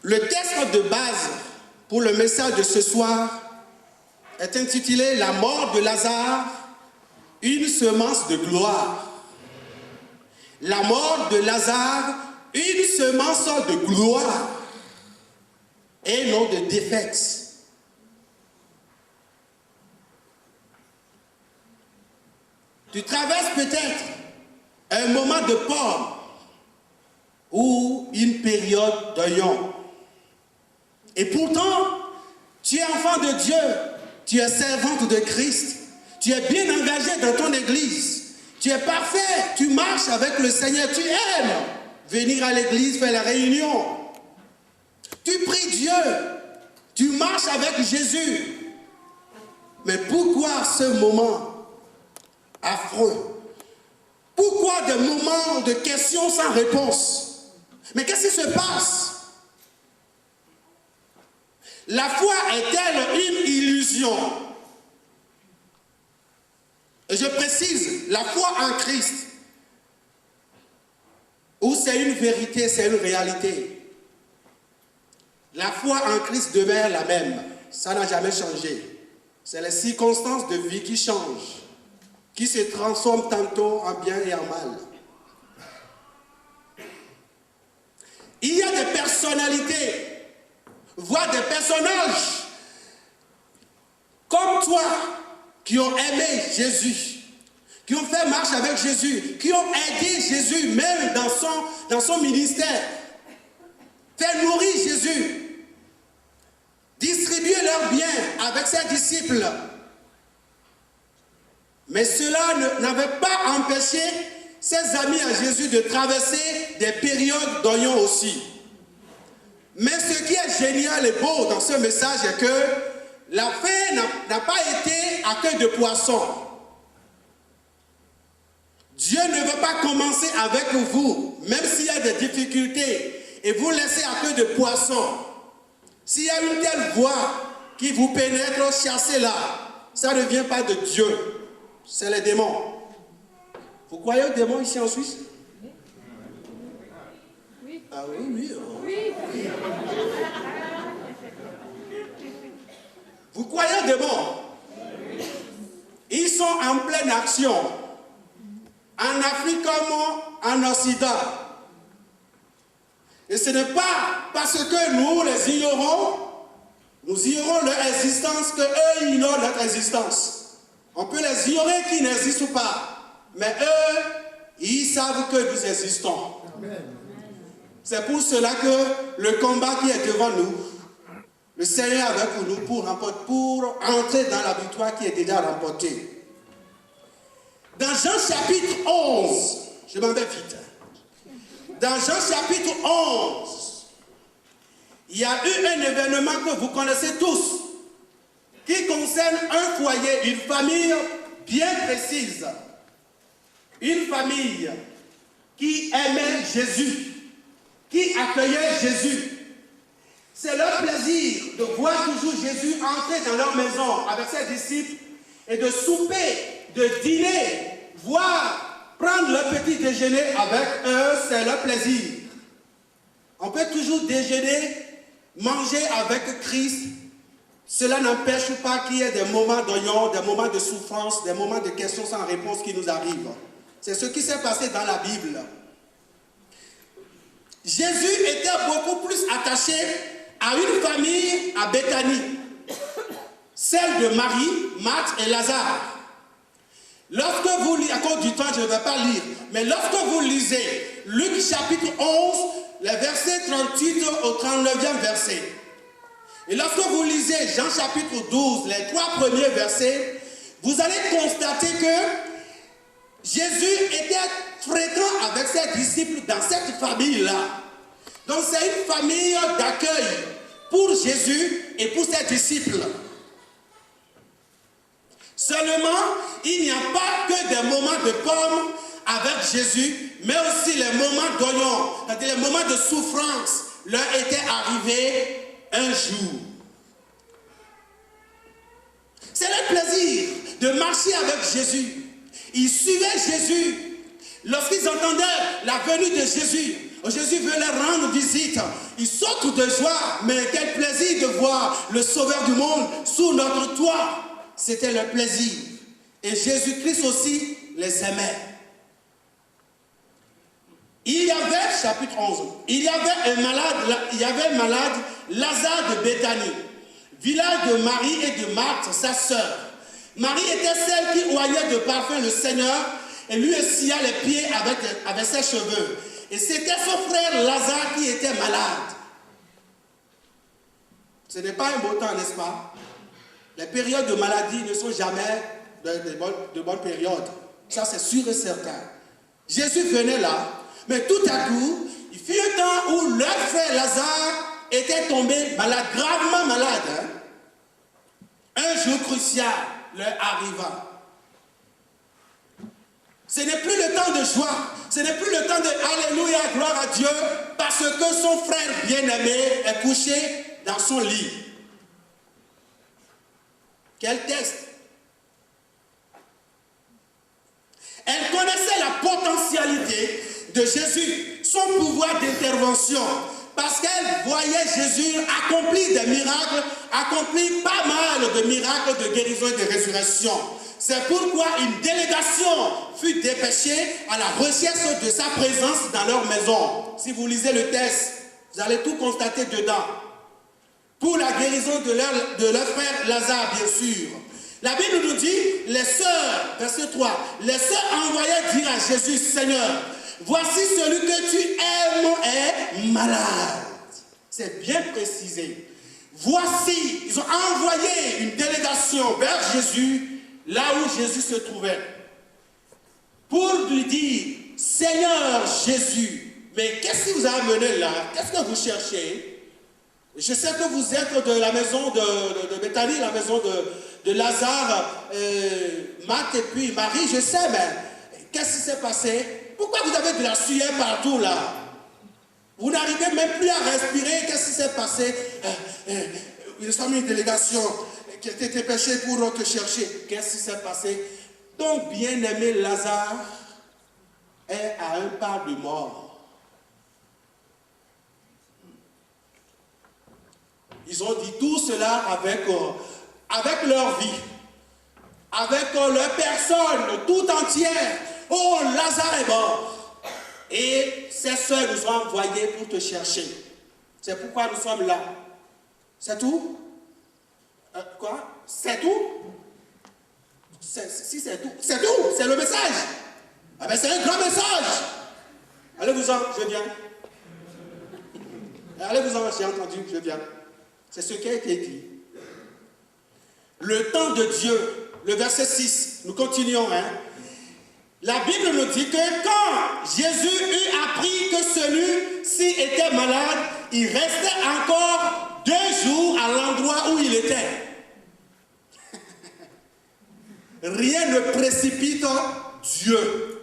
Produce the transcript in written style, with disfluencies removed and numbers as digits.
Le texte de base pour le message de ce soir est intitulé « La mort de Lazare, une semence de gloire ». La mort de Lazare, une semence de gloire et non de défaite. Tu traverses peut-être un moment de pomme ou une période d'oignon. Et pourtant, tu es enfant de Dieu, tu es servante de Christ, tu es bien engagé dans ton église, tu es parfait, tu marches avec le Seigneur, tu aimes venir à l'église, faire la réunion. Tu pries Dieu, tu marches avec Jésus. Mais pourquoi ce moment affreux? Pourquoi des moments de questions sans réponse? Mais qu'est-ce qui se passe? La foi est-elle une illusion? Et je précise, la foi en Christ, ou c'est une vérité, c'est une réalité? La foi en Christ demeure la même, ça n'a jamais changé. C'est les circonstances de vie qui changent, qui se transforment tantôt en bien et en mal. Il y a des personnalités, voire des personnages comme toi qui ont aimé Jésus, qui ont fait marche avec Jésus, qui ont aidé Jésus même dans son ministère, fait nourrir Jésus, distribuer leurs biens avec ses disciples. Mais cela n'avait pas empêché ses amis à Jésus de traverser des périodes d'oignon aussi. Mais ce qui est génial et beau dans ce message est que la fin n'a pas été à queue de poisson. Dieu ne veut pas commencer avec vous, même s'il y a des difficultés, et vous laisser à queue de poisson. S'il y a une telle voix qui vous pénètre, chassez-la. Ça ne vient pas de Dieu, c'est les démons. Vous croyez aux démons ici en Suisse? Oui. Ah oui, oui. Oui. Vous croyez aux démons? Ils sont en pleine action. En Afrique comme en Occident. Et ce n'est pas parce que nous les ignorons, nous ignorons leur existence, qu'eux ignorent notre existence. On peut les ignorer qui n'existent pas. Mais eux, ils savent que nous existons. C'est pour cela que le combat qui est devant nous, le Seigneur est avec nous pour entrer dans la victoire qui est déjà remportée. Dans Jean chapitre 11, je m'en vais vite. Dans Jean chapitre 11, il y a eu un événement que vous connaissez tous, qui concerne un foyer, une famille bien précise. Une famille qui aimait Jésus, qui accueillait Jésus. C'est leur plaisir de voir toujours Jésus entrer dans leur maison avec ses disciples et de souper, de dîner, voire prendre leur petit déjeuner avec eux, c'est leur plaisir. On peut toujours déjeuner, manger avec Christ. Cela n'empêche pas qu'il y ait des moments d'oignon, des moments de souffrance, des moments de questions sans réponse qui nous arrivent. C'est ce qui s'est passé dans la Bible. Jésus était beaucoup plus attaché à une famille à Béthanie, celle de Marie, Marthe et Lazare. Lorsque vous lisez, à cause du temps je ne vais pas lire, mais lorsque vous lisez Luc chapitre 11, les versets 38 au 39e verset, et lorsque vous lisez Jean chapitre 12, les 3 premiers versets, vous allez constater que Jésus était fréquent avec ses disciples dans cette famille-là. Donc c'est une famille d'accueil pour Jésus et pour ses disciples. Seulement, il n'y a pas que des moments de pommes avec Jésus, mais aussi les moments d'oignon, c'est-à-dire les moments de souffrance leur étaient arrivés un jour. C'est le plaisir de marcher avec Jésus. Ils suivaient Jésus. Lorsqu'ils entendaient la venue de Jésus, Jésus veut leur rendre visite. Ils sautent chante de joie, mais quel plaisir de voir le Sauveur du monde sous notre toit. C'était le plaisir. Et Jésus-Christ aussi les aimait. Il y avait, chapitre 11, il y avait un malade, Lazare de Béthanie, village de Marie et de Marthe, sa sœur. Marie était celle qui oignait de parfum le Seigneur et lui essuya les pieds avec ses cheveux. Et c'était son frère Lazare qui était malade. Ce n'est pas un beau temps, n'est-ce pas? Les périodes de maladie ne sont jamais de bonnes périodes. Ça, c'est sûr et certain. Jésus venait là, mais tout à coup, il fut un temps où leur frère Lazare était tombé malade, gravement malade. Un jour crucial leur arriva. Ce n'est plus le temps de joie, ce n'est plus le temps de Alléluia, gloire à Dieu, parce que son frère bien-aimé est couché dans son lit. Quel texte! Elle connaissait la potentialité de Jésus, son pouvoir d'intervention, parce qu'elle voyait Jésus accomplir des miracles, accomplir pas mal de miracles de guérison et de résurrection. C'est pourquoi une délégation fut dépêchée à la recherche de sa présence dans leur maison. Si vous lisez le texte, vous allez tout constater dedans. Pour la guérison de leur frère Lazare, bien sûr. La Bible nous dit, les sœurs, verset 3, les sœurs envoyaient dire à Jésus, Seigneur, voici celui que tu aimes est malade. C'est bien précisé. Voici, ils ont envoyé une délégation vers Jésus, là où Jésus se trouvait, pour lui dire, Seigneur Jésus, mais qu'est-ce qui vous a amené là? Qu'est-ce que vous cherchez? Je sais que vous êtes de la maison de Béthanie, la maison de Lazare, Marthe et puis Marie, je sais, mais qu'est-ce qui s'est passé? Pourquoi vous avez de la sueur partout là? Vous n'arrivez même plus à respirer, qu'est-ce qui s'est passé? Nous sommes une délégation qui a été dépêchée pour te chercher. Qu'est-ce qui s'est passé? Ton bien-aimé Lazare est à un pas de mort. Ils ont dit tout cela avec leur vie, avec leur personne tout entière. Oh, Lazare est mort. Et ces soeurs nous ont envoyés pour te chercher. C'est pourquoi nous sommes là. C'est tout? Quoi? C'est tout? Si c'est tout, c'est tout, c'est le message. Ah ben c'est un grand message. Allez-vous-en, je viens. Allez-vous-en, j'ai entendu, je viens. C'est ce qui a été dit. Le temps de Dieu, le verset 6, nous continuons. La Bible nous dit que quand Jésus eut appris que celui-ci était malade, il restait encore 2 jours à l'endroit où il était. Rien ne précipite Dieu.